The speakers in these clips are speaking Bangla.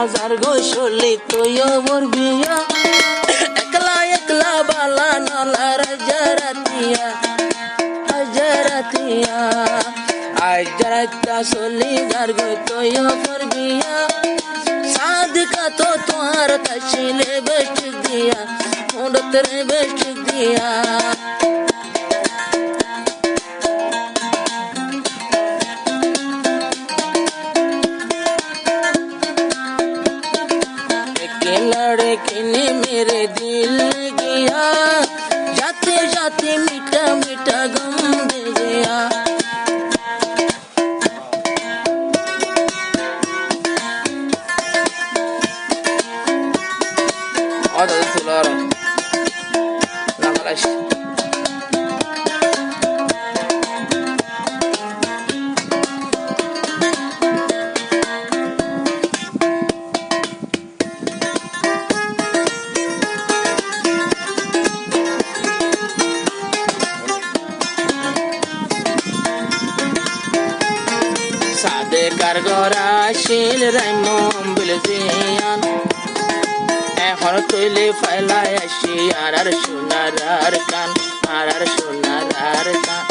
হাজার গোসলি তুইও বরবিয়া একলা একলা বালা নলার জরাতিয়া জরাতিয়া আজ জরাতা সলি যার গো তুইও বরবিয়া সাদকা তো তোমার তশিলে বেশ দিয়া মুন্ডতরে বেশ দিয়া लड़के ने मेरे दिल गया जाते जाते मीठा मीठा गम दे गया কারগরা শিল রাইমম বিলজিয়ান এখন তৈলে ফাইলাই আসি আর সোনার আর কান আর সোনার আর কান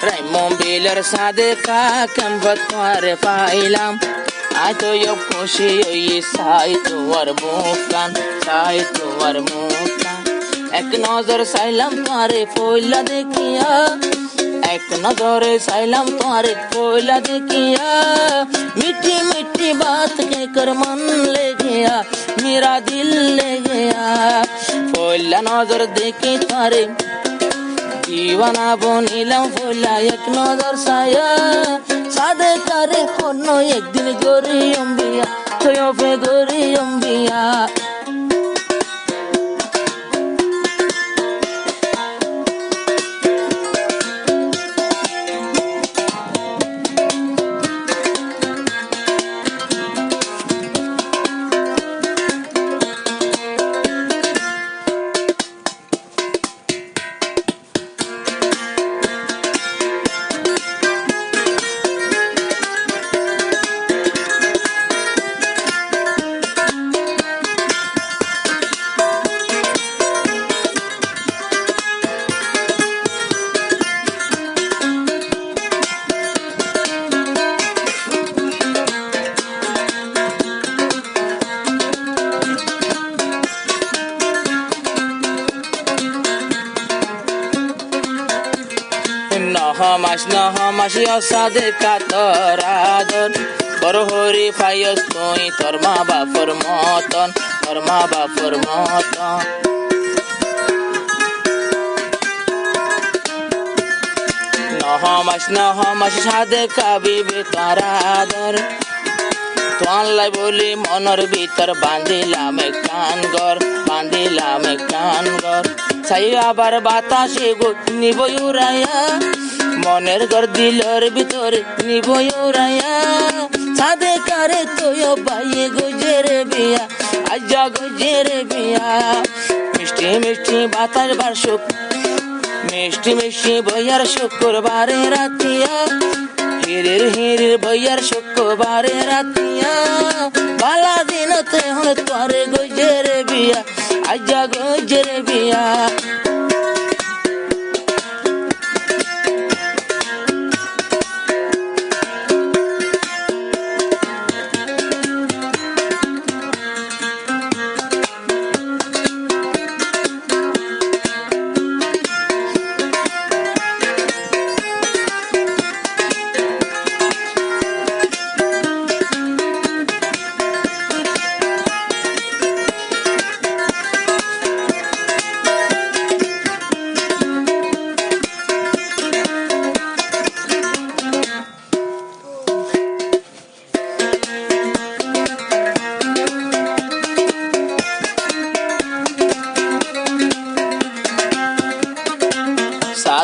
রাইমম বিলের সাদে কা কম্বত মারে ফাইলাম আজ তো খুশি ওই সাই তোমার মুখান সাই তোমার মুখান এক নজর চাইলাম তোমারে পয়লা দেখিয়া এক নজরে চাইলাম তোমারে পয়লা দেখিয়া মিठी मिठी बात कहकर मन ले गया मेरा दिल ले गया पहला नजर देखी तुम्हारे दीवाना बनिलाम पहला एक नजर साया सादे करे होनो एक दिन गोरी अम्बिया थयो पे गोरी अम्बिया নহমাস সাদে কাতর আদর বড় হরি ফাইস তুই তোর মা বাপর মতন তোর মা বাপর মতন নহমাস সাদে কাবিবে তোর আদর তোয়াল্লাই বলি মনের ভিতর বান্ধিলাম কানগর বান্ধিলাম কানগর চাই আবার বাতাসে গো নিবই উড়াইয়া মনের ঘর দিলর ভিতরে নিবই উড়াইয়া সাদে কারে তোয় বাইয়ে গুজেরে বিয়া আজা গুজেরে বিয়া মিষ্টি মিষ্টি বাতাস বার্ষক মিষ্টি মিষ্টি বইয়ার শুক্রবারে রাতিয়া হিরের হিরের বইয়ার শুক্রবারে রাতিয়া বালা দিনতে হন তোরে গুজেরে বিয়া আজা গুজেরে বিয়া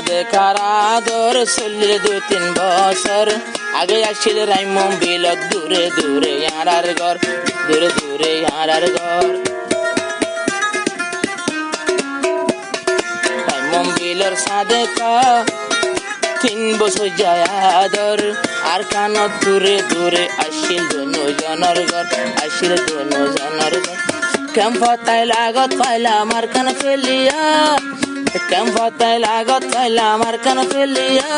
দেখার আদর চললে 2-3 বছর আগে আসছিল রাইমম বিলত দূরে দূরে আর ঘর দূরে দূরে হারার ঘর মম্বিলের সাদে কা 3 বছর যায় আদর আর কানত দূরে দূরে আসিল দুজনের ঘর আসিল দুজনের ঘর কেমফতাই লাগত পাইলা আমার কান ফেলিয়া কেমফতাই লাগত পাইলা আমার কান ফেলিয়া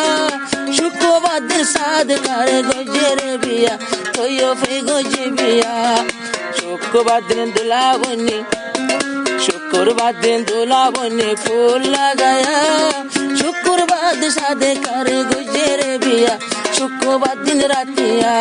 শুক্রবার দিন সাদ কারে গজের বিয়া তৈয় ফে গজে বিয়া শুক্রবার দিন দুলা বনি শুক্রবার দিন দুলা বনি ফুল লাগায়া শুক্রবার দিন সাদে কারে গজের বিয়া শুক্রবার দিন রাতিয়া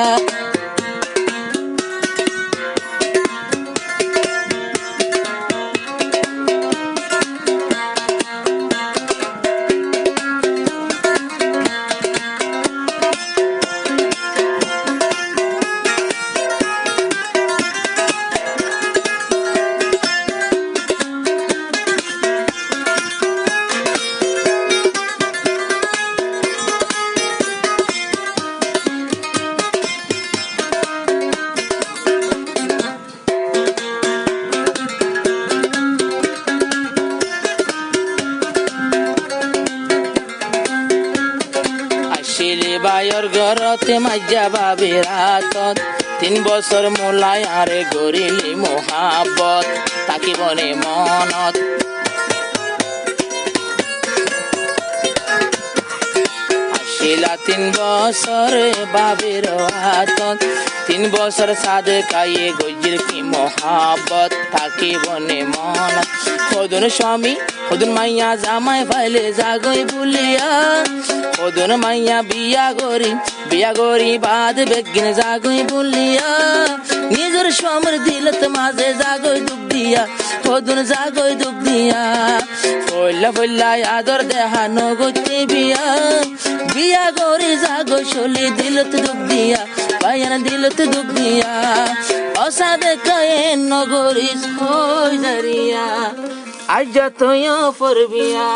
বায়র ঘরতে মাজ্জা বাবি রাতত 3 বছর মোলাই আরে গরিলি মোহাব্বত তাকি বনে মনত আসিলা 3 বছর বাবির হাতত 3 বছর সাদে কায়ে গজির কি মোহাব্বত তাকি বনে মনত হদুন স্বামী হদুন মাইয়া জামাই ফাইলে জাগই বুলিয়া হদুন মাইয়া বিয়া গরি বাদ বেগিন জাগই বুলিয়া নিজের স্বামীর দিলত মাঝে জাগই দুঃখ দিয়া হদুন জাগই দুঃখ দিয়া ফইলা ফইলা আদর দেহানো গতি বিয়া গরি জাগই চলি দিলত দুঃখ দিয়া পায়ান দিলত দুঃখ দিয়া অসাদে কায়ে নগরিস হই জারিয়া আজ যতয় পরবিয়া